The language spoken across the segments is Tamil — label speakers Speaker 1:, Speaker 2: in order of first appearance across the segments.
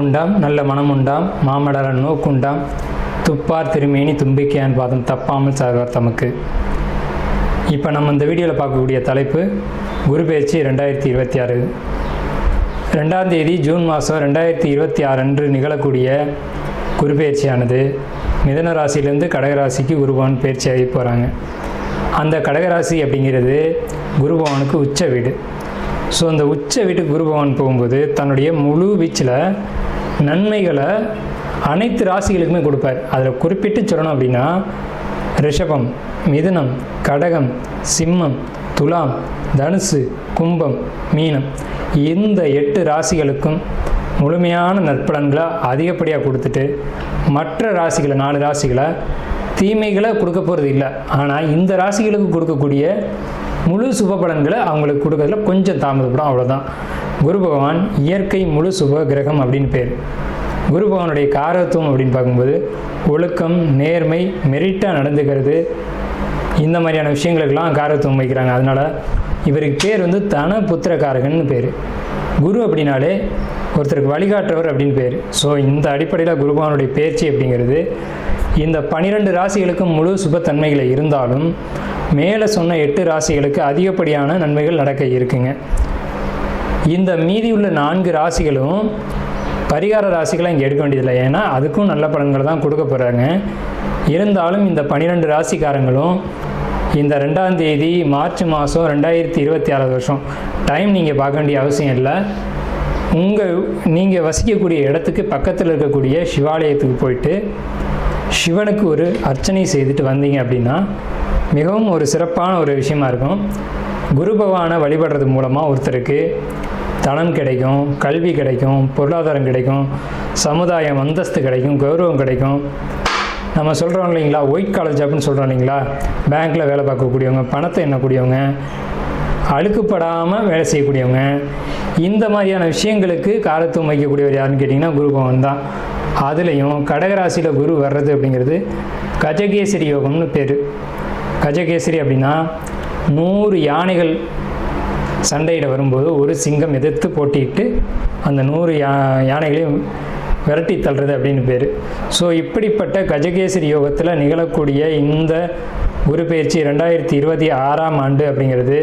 Speaker 1: வாக்குண்டாம் நல்ல மனமுண்டாம் மாமலரன் நோக்குண்டாம் துப்பார் திருமேனி தும்பிக்கையான் பாதம் தப்பாமல் சார்வார் தமக்கு. இப்போ நம்ம இந்த வீடியோவில் பார்க்கக்கூடிய தலைப்பு குரு பெயர்ச்சி 2026. 2ஆம் தேதி ஜூன் மாதம் 2026 அன்று நிகழக்கூடிய குரு பெயர்ச்சியானது மிதுன ராசியிலேருந்து கடகராசிக்கு குருபவன் பெயர்ச்சியாகி போகிறாங்க. அந்த கடகராசி அப்படிங்கிறது குருபவனுக்கு உச்ச வீடு. ஸோ அந்த உச்ச வீட்டுக்கு குருபவன் போகும்போது தன்னுடைய முழு வீச்சில் நன்மைகளை அனைத்து ராசிகளுக்குமே கொடுப்பார். அதில் குறிப்பிட்டு சொல்லணும் அப்படின்னா ரிஷபம், மிதுனம், கடகம், சிம்மம், துலாம், தனுசு, கும்பம், மீனம் இந்த 8 ராசிகளுக்கும் முழுமையான நற்பலன்களை அதிகப்படியாக கொடுத்துட்டு மற்ற ராசிகளை 4 ராசிகளை தீமைகளை கொடுக்க போகிறது இல்லை. ஆனால் இந்த ராசிகளுக்கு கொடுக்கக்கூடிய முழு சுப பலன்களை அவங்களுக்கு கொடுக்கறதுல கொஞ்சம் தாமதப்படும், அவ்வளோதான். குரு பகவான் இயற்கை முழு சுப கிரகம் அப்படின்னு பேர். குரு பகவானுடைய காரத்துவம் அப்படின்னு பார்க்கும்போது ஒழுக்கம், நேர்மை, மெரிட்டாக நடந்துக்கிறது, இந்த மாதிரியான விஷயங்களுக்கெல்லாம் காரத்துவம் வைக்கிறாங்க. அதனால் இவருக்கு பேர் தன புத்திரகாரகன்னு பேர். குரு அப்படின்னாலே ஒருத்தருக்கு வழிகாட்டுறவர் அப்படின்னு பேர். ஸோ இந்த அடிப்படையில் குரு பகவானுடைய பேச்சு அப்படிங்கிறது இந்த 12 ராசிகளுக்கும் முழு சுபத்தன்மைகளை இருந்தாலும் மேலே சொன்ன 8 ராசிகளுக்கு அதிகப்படியான நன்மைகள் நடக்க இருக்குங்க. இந்த மீதி உள்ள 4 ராசிகளும் பரிகார ராசிகளை இங்கே எடுக்க வேண்டியதில்லை, ஏன்னா அதுக்கும் நல்ல பலன்களை தான் கொடுக்க போகிறாங்க. இருந்தாலும் இந்த 12 ராசிக்காரங்களும் இந்த 2ஆம் தேதி மார்ச் மாதம் 2026 வருஷம் டைம் நீங்கள் பார்க்க வேண்டிய அவசியம் இல்லை. நீங்கள் வசிக்கக்கூடிய இடத்துக்கு பக்கத்தில் இருக்கக்கூடிய சிவாலயத்துக்கு போயிட்டு சிவனுக்கு ஒரு அர்ச்சனை செய்துட்டு வந்தீங்க அப்படின்னா மிகவும் ஒரு சிறப்பான ஒரு விஷயமா இருக்கும். குரு பகவானை வழிபடுறது மூலமாக ஒருத்தருக்கு தனம் கிடைக்கும், கல்வி கிடைக்கும், பொருளாதாரம் கிடைக்கும், சமுதாயம் அந்தஸ்து கிடைக்கும், கௌரவம் கிடைக்கும். நம்ம சொல்கிறோம் இல்லைங்களா, ஒயிட் காலர் ஜாப்னு சொல்கிறோம் இல்லைங்களா, பேங்க்கில் வேலை பார்க்கக்கூடியவங்க, பணத்தை எண்ணக்கூடியவங்க, அழுக்குப்படாமல் வேலை செய்யக்கூடியவங்க, இந்த மாதிரியான விஷயங்களுக்கு காரத்துவம் வைக்கக்கூடியவர் யாருன்னு கேட்டிங்கன்னா குரு பகவான் தான். அதுலேயும் கடகராசியில் குரு வர்றது அப்படிங்கிறது கஜகேசரி யோகம்னு பேர். கஜகேசரி அப்படின்னா 100 யானைகள் சண்டையிட வரும்போது ஒரு சிங்கம் எதிர்த்து போட்டிட்டு அந்த 100 யானைகளையும் விரட்டி தள்ளுறது அப்படின்னு பேர். ஸோ இப்படிப்பட்ட கஜகேசரி யோகத்தில் நிகழக்கூடிய இந்த குரு பெயர்ச்சி 2026ஆம் ஆண்டு அப்படிங்கிறது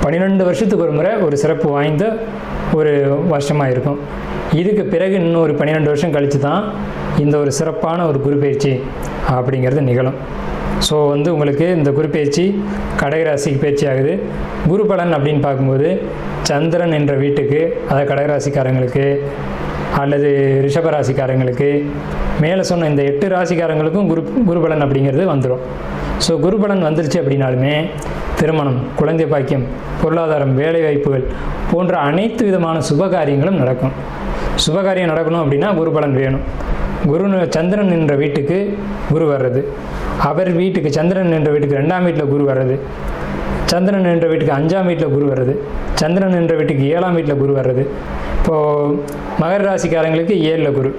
Speaker 1: 12 வருஷத்துக்கு ஒரு முறை ஒரு சிறப்பு வாய்ந்த ஒரு வருஷமாக இருக்கும். இதுக்கு பிறகு இன்னும் ஒரு 12 வருஷம் கழித்து தான் இந்த ஒரு சிறப்பான ஒரு குரு பெயர்ச்சி அப்படிங்கிறது நிகழும். ஸோ உங்களுக்கு இந்த குரு பெயர்ச்சி கடகராசிக்கு பயிற்சி ஆகுது. குரு பலன் அப்படின்னு பார்க்கும்போது சந்திரன் என்ற வீட்டுக்கு, அதாவது கடகராசிக்காரங்களுக்கு அல்லது ரிஷபராசிக்காரங்களுக்கு மேலே சொன்ன இந்த 8 ராசிக்காரங்களுக்கும் குரு பலன் அப்படிங்கிறது வந்துடும். ஸோ குரு பலன் வந்துருச்சு அப்படின்னாலுமே திருமணம், குழந்தை பாக்கியம், பொருளாதாரம், வேலைவாய்ப்புகள் போன்ற அனைத்து விதமான சுபகாரியங்களும் நடக்கும். சுபகாரியம் நடக்கணும் அப்படின்னா குரு பலன் வேணும். சந்திரன் என்ற வீட்டுக்கு குரு வர்றது, அவர் வீட்டுக்கு சந்திரன் என்ற வீட்டுக்கு 2ஆம் வீட்டில் குரு வர்றது, சந்திரன் என்ற வீட்டுக்கு 5ஆம் வீட்டில் குரு வர்றது, சந்திரன் என்ற வீட்டுக்கு 7ஆம் வீட்டில் குரு வர்றது. இப்போது மகர ராசிக்காரங்களுக்கு 7ல் குரு,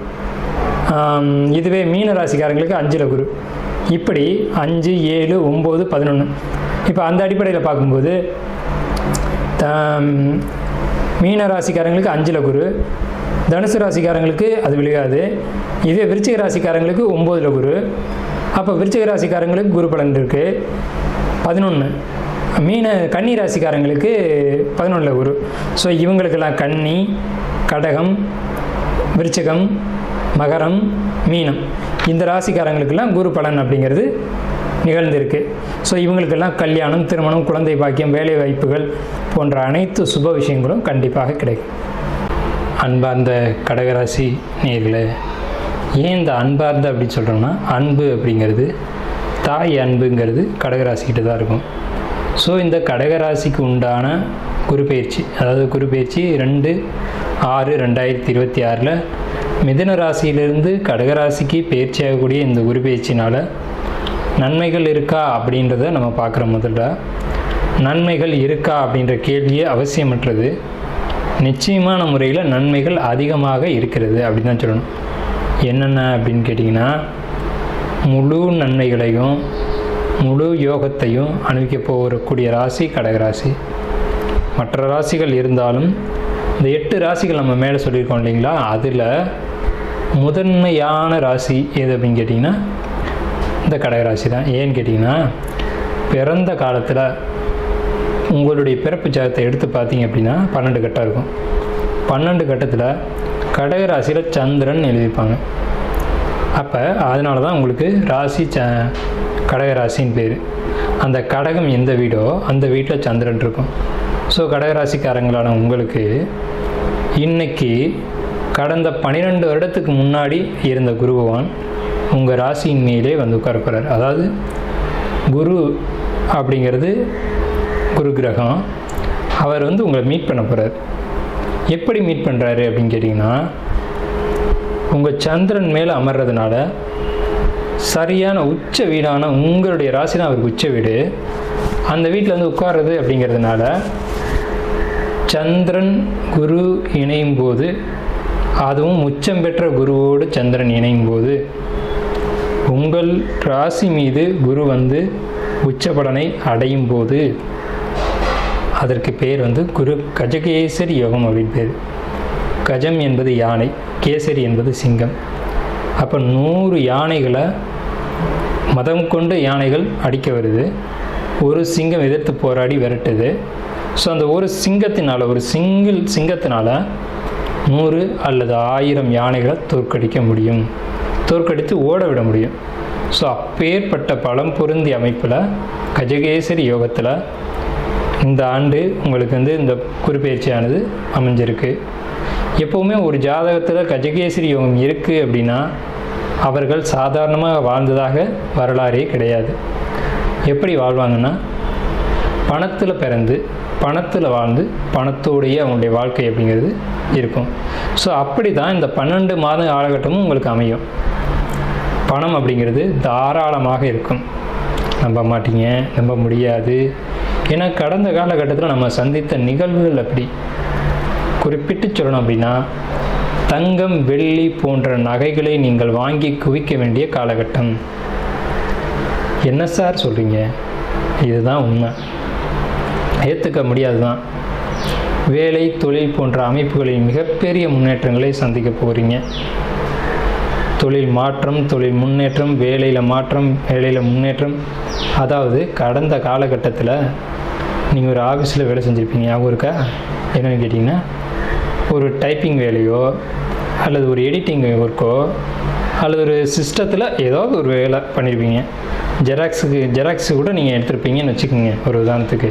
Speaker 1: இதுவே மீன ராசிக்காரங்களுக்கு 5ல் குரு, இப்படி 5, 7, 9, 11. இப்போ அந்த அடிப்படையில் பார்க்கும்போது மீன ராசிக்காரங்களுக்கு 5ல் குரு, தனுசு ராசிக்காரங்களுக்கு அது விழுகாது. இதே விருச்சிக ராசிக்காரங்களுக்கு 9ல் குரு. அப்போ விருச்சிக ராசிக்காரங்களுக்கு குரு பலன் இருக்குது 11. கன்னி ராசிக்காரங்களுக்கு 11ல் குரு. ஸோ இவங்களுக்கெல்லாம் கன்னி, கடகம், விருச்சிகம், மகரம், மீனம் இந்த ராசிக்காரங்களுக்கெல்லாம் குரு பலன் அப்படிங்கிறது நிகழ்ந்திருக்கு. ஸோ இவங்களுக்கெல்லாம் கல்யாணம், திருமணம், குழந்தை பாக்கியம், வேலை வாய்ப்புகள் போன்ற அனைத்து சுப விஷயங்களும் கண்டிப்பாக கிடைக்கும். அன்பார்ந்த கடகராசி நேயர்களே, ஏன் இந்த அன்பார்ந்த அப்படின்னு சொல்கிறோம்னா, அன்பு அப்படிங்கிறது தாய் அன்புங்கிறது கடகராசிக்கிட்ட தான் இருக்கும். ஸோ இந்த கடகராசிக்கு உண்டான குரு பெயர்ச்சி, அதாவது குரு பெயர்ச்சி 2/6/2026 மிதுன ராசியிலிருந்து கடகராசிக்கு பெயர்ச்சி ஆகக்கூடிய இந்த குரு பெயர்ச்சினால் நன்மைகள் இருக்கா அப்படின்றத நம்ம பார்க்குறோம். முதல்ல நன்மைகள் இருக்கா அப்படின்ற கேள்வியே அவசியமற்றது. நிச்சயமான முறையில் நன்மைகள் அதிகமாக இருக்கிறது அப்படின்னு தான் சொல்லணும். என்னென்ன அப்படின்னு கேட்டிங்கன்னா, முழு நன்மைகளையும் முழு யோகத்தையும் அனுபவிக்க போகக்கூடிய ராசி கடகராசி. மற்ற ராசிகள் இருந்தாலும் இந்த 8 ராசிகள் நம்ம மேலே சொல்லியிருக்கோம் இல்லைங்களா, அதில் முதன்மையான ராசி எது அப்படின்னு கேட்டிங்கன்னா இந்த கடகராசி தான். ஏன்னு கேட்டிங்கன்னா, பிறந்த காலத்தில் உங்களுடைய பிறப்பு ஜாதகத்தை எடுத்து பார்த்தீங்க அப்படின்னா 12 கட்டம் இருக்கும். 12 கட்டத்தில் கடகராசியில் சந்திரன் எழுதிப்பாங்க. அப்போ அதனால தான் உங்களுக்கு ராசி கடகராசின்னு பேர். அந்த கடகம் எந்த வீடோ அந்த வீட்டில் சந்திரன் இருக்கும். ஸோ கடகராசிக்காரங்களான உங்களுக்கு இன்னைக்கு கடந்த 12 வருடத்துக்கு முன்னாடி இருந்த குரு பகவான் உங்கள் ராசியின் மேலே வந்து உட்காரப்படுறார். அதாவது குரு அப்படிங்கிறது குரு கிரகம், அவர் வந்து உங்களை மீட் பண்ண போகிறார். எப்படி மீட் பண்ணுறாரு அப்படின்னு கேட்டிங்கன்னா, உங்கள் சந்திரன் மேலே அமர்றதுனால சரியான உச்ச வீடான உங்களுடைய ராசி தான் அவருக்கு உச்ச வீடு. அந்த வீட்டில் வந்து உட்கார்றது அப்படிங்கிறதுனால சந்திரன் குரு இணையும் போது, அதுவும் உச்சம் பெற்ற குருவோடு சந்திரன் இணையும் போது உங்கள் ராசி மீது குரு வந்து உச்ச பலனை அடையும் போது அதற்கு பேர் வந்து குரு கஜகேசரி யோகம் அப்படின்னு பேர். கஜம் என்பது யானை, கேசரி என்பது சிங்கம். அப்போ 100 யானைகளை மதம் கொண்டு யானைகள் அடிக்க வருது, ஒரு சிங்கம் எதிர்த்து போராடி விரட்டுது. ஸோ அந்த ஒரு சிங்கத்தினால், ஒரு சிங்கத்தினால் 100 அல்லது 1000 யானைகளை தோற்கடிக்க முடியும், தோற்கடித்து ஓட விட முடியும். ஸோ அப்பேற்பட்ட பலம் பொருந்திய அமைப்பில் கஜகேசரி யோகத்தில் இந்த ஆண்டு உங்களுக்கு வந்து இந்த குருப்பெயர்ச்சியானது அமைஞ்சிருக்கு. எப்போவுமே ஒரு ஜாதகத்தில் கஜகேசரி யோகம் இருக்குது அப்படின்னா அவர்கள் சாதாரணமாக வாழ்ந்ததாக வரலாறே கிடையாது. எப்படி வாழ்வாங்கன்னா, பணத்தில் பிறந்து பணத்தில் வாழ்ந்து பணத்தோடைய அவங்களுடைய வாழ்க்கை அப்படிங்கிறது இருக்கும். ஸோ அப்படி தான் இந்த 12 மாத காலகட்டமும் உங்களுக்கு அமையும். பணம் அப்படிங்கிறது தாராளமாக இருக்கும். நம்ப மாட்டீங்க, நம்ப முடியாது. ஏன்னா கடந்த காலகட்டத்தில் நம்ம சந்தித்த நிகழ்வுகள் அப்படி. குறிப்பிட்டு சொல்லணும் அப்படின்னா, தங்கம் வெள்ளி போன்ற நகைகளை நீங்கள் வாங்கி குவிக்க வேண்டிய காலகட்டம். என்ன சார் சொல்கிறீங்க? இதுதான் உண்மை, ஏற்றுக்க முடியாது தான். வேலை தொழில் போன்ற அமைப்புகளில் மிகப்பெரிய முன்னேற்றங்களை சந்திக்க போகிறீங்க. தொழில் மாற்றம், தொழில் முன்னேற்றம், வேலையில் மாற்றம், வேலையில் முன்னேற்றம். அதாவது கடந்த காலகட்டத்தில் நீங்கள் ஒரு ஆஃபீஸில் வேலை செஞ்சுருப்பீங்க, ஞாபகம் இருக்கா? என்னென்னு கேட்டிங்கன்னா, ஒரு டைப்பிங் வேலையோ அல்லது ஒரு எடிட்டிங் ஒர்க்கோ அல்லது ஒரு சிஸ்டத்தில் ஏதாவது ஒரு வேலை பண்ணியிருப்பீங்க. ஜெராக்ஸு கூட நீங்கள் எடுத்துருப்பீங்கன்னு வச்சுக்கோங்க. ஒரு உதாரணத்துக்கு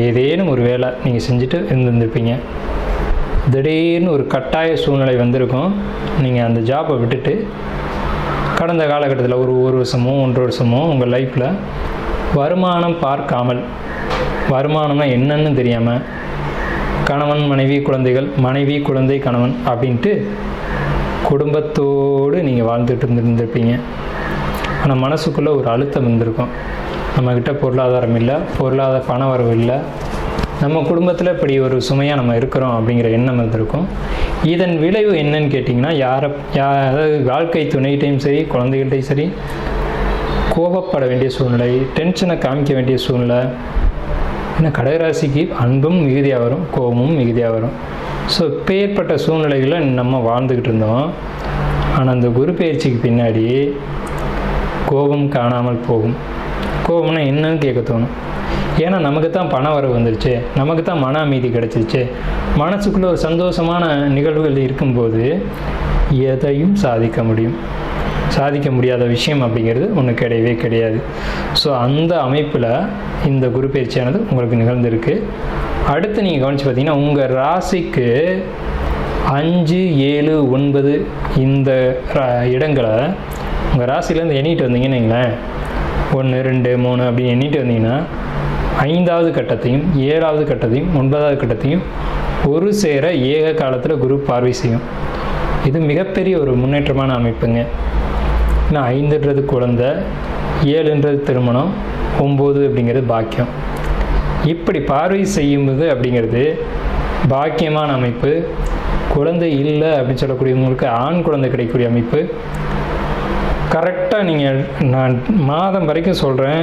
Speaker 1: ஏதேனும் ஒரு வேலை நீங்கள் செஞ்சுட்டு இருந்திருப்பீங்க. திடீர்னு ஒரு கட்டாய சூழ்நிலை வந்திருக்கும். நீங்கள் அந்த ஜாப்பை விட்டுட்டு கடந்த காலகட்டத்தில் ஒரு வருஷமோ 1.5 வருஷமோ உங்கள் லைஃப்பில் வருமானம் பார்க்காமல், வருமானம்னா என்னன்னு தெரியாமல், கணவன் மனைவி குழந்தைகள், மனைவி குழந்தை கணவன் அப்படின்ட்டு குடும்பத்தோடு நீங்கள் வாழ்ந்துட்டு இருந்திருப்பீங்க. ஆனால் மனசுக்குள்ளே ஒரு அழுத்தம் இருந்திருக்கும். நம்மக்கிட்ட பொருளாதாரம் இல்லை, பொருளாதார பண வரவு இல்லை, நம்ம குடும்பத்தில் இப்படி ஒரு சுமையாக நம்ம இருக்கிறோம் அப்படிங்கிற எண்ணம் இருந்திருக்கும். இதன் விளைவு என்னன்னு கேட்டிங்கன்னா, அதாவது வாழ்க்கை துணைகிட்டையும் சரி குழந்தைகள்கிட்டையும் சரி கோபப்பட வேண்டிய சூழ்நிலை, டென்ஷனை காமிக்க வேண்டிய சூழ்நிலை. ஏன்னா கடகராசிக்கு அன்பும் மிகுதியாக வரும், கோபமும் மிகுதியாக வரும். ஸோ இப்பேற்பட்ட சூழ்நிலைகளை நம்ம வாழ்ந்துக்கிட்டு இருந்தோம். ஆனால் அந்த குரு பயிற்சிக்கு பின்னாடி கோபம் காணாமல் போகும். கோபம்னா என்னன்னு கேட்க தோணும். ஏன்னா நமக்கு தான் பண வரவு வந்துருச்சு, நமக்கு தான் மன அமைதி கிடச்சிருச்சு, மனசுக்குள்ளே ஒரு சந்தோஷமான நிகழ்வுகள் இருக்கும்போது எதையும் சாதிக்க முடியும். சாதிக்க முடியாத விஷயம் அப்படிங்கிறது ஒன்று கிடையவே கிடையாது. ஸோ அந்த அமைப்பில் இந்த குரு பயிற்சியானது உங்களுக்கு நிகழ்ந்திருக்கு. அடுத்து நீங்கள் கவனித்து பார்த்தீங்கன்னா, உங்கள் ராசிக்கு 5, 7, 9 இந்த இடங்களை உங்கள் ராசிலேருந்து எண்ணிட்டு வந்தீங்கன்னு வைங்களேன், 1, 2, 3 அப்படின்னு எண்ணிட்டு வந்தீங்கன்னா 5வது கட்டத்தையும் 7வது கட்டத்தையும் 9வது கட்டத்தையும் ஒரு சேர ஏக காலத்தில் குரு பார்வை செய்யும். இது மிகப்பெரிய ஒரு முன்னேற்றமான அமைப்புங்க. ஏன்னா 5ன்றது குழந்தை, 7ன்றது திருமணம், 9 அப்படிங்கிறது பாக்கியம். இப்படி பார்வை செய்யும்போது அப்படிங்கிறது பாக்கியமான அமைப்பு. குழந்தை இல்லை அப்படின்னு சொல்லக்கூடியவங்களுக்கு ஆண் குழந்தை கிடைக்கக்கூடிய அமைப்பு. கரெக்டாக நீங்கள், நான் மாதம் வரைக்கும் சொல்கிறேன்,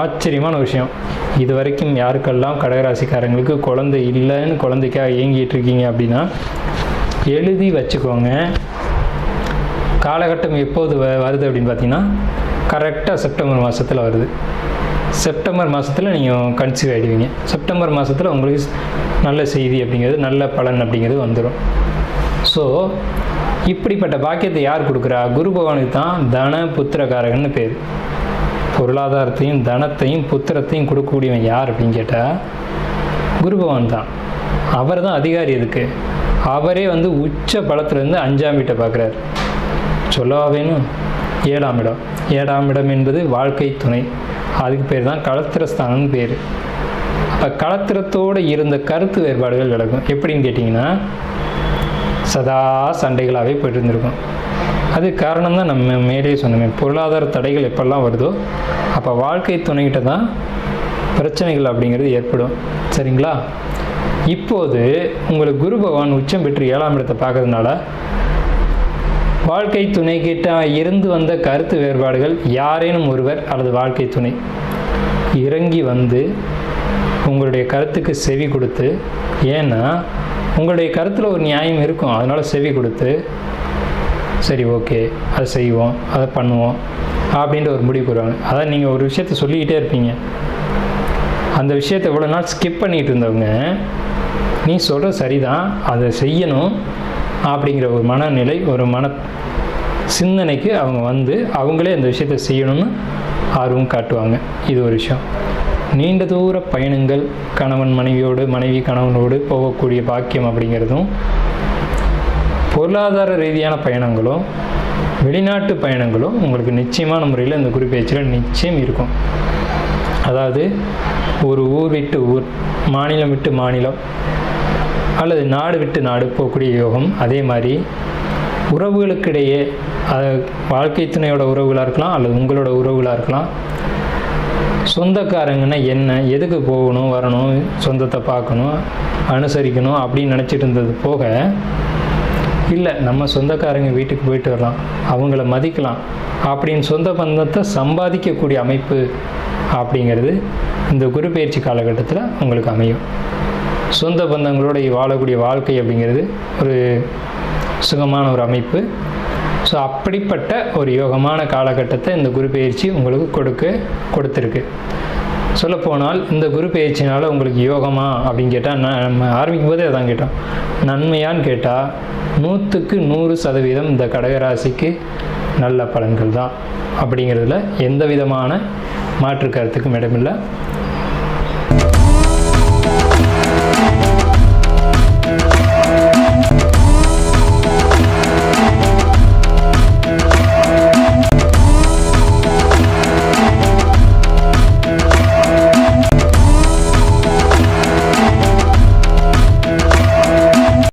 Speaker 1: ஆச்சரியமான விஷயம். இது வரைக்கும் யாருக்கெல்லாம் கடகராசிக்காரங்களுக்கு குழந்தை இல்லைன்னு குழந்தைக்காக ஏங்கிட்டு இருக்கீங்க அப்படின்னா எழுதி வச்சுக்கோங்க. காலகட்டம் எப்போது வருது அப்படின்னு பார்த்தீங்கன்னா கரெக்டாக செப்டம்பர் மாதத்தில் வருது. செப்டம்பர் மாதத்தில் நீங்கள் கன்சீவ் ஆகிடுவீங்க. செப்டம்பர் மாதத்தில் உங்களுக்கு நல்ல செய்தி அப்படிங்கிறது, நல்ல பலன் அப்படிங்கிறது வந்துடும். ஸோ இப்படிப்பட்ட பாக்கியத்தை யார் கொடுக்குறா? குரு பகவானுக்கு தான் தன புத்திரகாரகன்னு பேர். பொருளாதாரத்தையும் தனத்தையும் புத்திரத்தையும் கொடுக்கக்கூடியவன் யார் அப்படின்னு கேட்டால் குரு பகவான் தான். அவர் தான் அதிகாரி. இதுக்கு அவரே உச்ச பலத்திலேருந்து 5ஆம் வீட்டை பார்க்குறாரு. சொல்லவா வேணும்? 7ஆம் இடம். 7ஆம் இடம் என்பது வாழ்க்கை துணை. அதுக்கு பேர் தான் களத்திரஸ்தானம்னு பேர். அப்போ களத்திரத்தோடு இருந்த கருத்து வேறுபாடுகள் விலகும். எப்படின்னு கேட்டிங்கன்னா சதா சண்டைகளாகவே போயிட்டு இருந்திருக்கும். அது காரணம் தான் நம்ம மேலே சொன்னோமே, பொருளாதார தடைகள் எப்பெல்லாம் வருதோ அப்போ வாழ்க்கை துணைகிட்ட தான் பிரச்சனைகள் அப்படிங்கிறது ஏற்படும். சரிங்களா? இப்போது உங்களுக்கு குரு பகவான் உச்சம் பெற்று 7ஆம் இடத்தை பார்க்கறதுனால வாழ்க்கை துணைக்கிட்ட இருந்து வந்த கருத்து வேறுபாடுகள் யாரேனும் ஒருவர் அல்லது வாழ்க்கை துணை இறங்கி உங்களுடைய கருத்துக்கு செவி கொடுத்து, ஏன்னா உங்களுடைய கருத்தில் ஒரு நியாயம் இருக்கும், அதனால் செவி கொடுத்து சரி ஓகே அதை செய்வோம், அதை பண்ணுவோம் அப்படின்ற ஒரு முடிவு வருவாங்க. அதான் நீங்கள் ஒரு விஷயத்த சொல்லிக்கிட்டே இருப்பீங்க. அந்த விஷயத்தை இவ்வளோ நாள் ஸ்கிப் பண்ணிகிட்டு இருந்தவங்க நீ சொல்கிற சரிதான், அதை செய்யணும் அப்படிங்கிற ஒரு மனநிலை, ஒரு சிந்தனைக்கு அவங்க அவங்களே அந்த விஷயத்தை செய்யணும்னு ஆர்வம் காட்டுவாங்க. இது ஒரு விஷயம். நீண்ட தூர பயணங்கள், கணவன் மனைவியோடு, மனைவி கணவனோடு போகக்கூடிய பாக்கியம் அப்படிங்கிறதும், பொருளாதார ரீதியான பயணங்களும், வெளிநாட்டு பயணங்களும் உங்களுக்கு நிச்சயமான முறையில் இந்த குரு பெயர்ச்சியில் நிச்சயம் இருக்கும். அதாவது ஒரு ஊர் விட்டு ஊர், மாநிலம் விட்டு மாநிலம் அல்லது நாடு விட்டு நாடு போகக்கூடிய யோகம். அதே மாதிரி உறவுகளுக்கிடையே, வாழ்க்கை துணையோட உறவுகளாக இருக்கலாம் அல்லது உங்களோட உறவுகளாக இருக்கலாம். சொந்தக்காரங்கன்னா என்ன, எதுக்கு போகணும் வரணும், சொந்தத்தை பார்க்கணும் அனுசரிக்கணும் அப்படின்னு நினச்சிட்டு இருந்தது போக, இல்லை நம்ம சொந்தக்காரங்க வீட்டுக்கு போயிட்டு வரலாம், அவங்கள மதிக்கலாம் அப்படின்னு சொந்த பந்தத்தை சம்பாதிக்கக்கூடிய அமைப்பு அப்படிங்கிறது இந்த குரு பெயர்ச்சி காலகட்டத்தில் உங்களுக்கு அமையும். சொந்த பந்தங்களோட வாழக்கூடிய வாழ்க்கை அப்படிங்கிறது ஒரு சுகமான ஒரு அமைப்பு. ஸோ அப்படிப்பட்ட ஒரு யோகமான காலகட்டத்தை இந்த குரு பெயர்ச்சி உங்களுக்கு கொடுத்துருக்கு. சொல்லப்போனால் இந்த குரு பெயர்ச்சினால் உங்களுக்கு யோகமா அப்படின்னு கேட்டால், நம்ம ஆரம்பிக்கும் போதே அதான் கேட்டோம், நன்மையான்னு கேட்டால் 100க்கு 100% இந்த கடகராசிக்கு நல்ல பலன்கள் தான் அப்படிங்கிறதுல எந்த விதமான மாற்று கருத்துக்கும் இடமில்லை.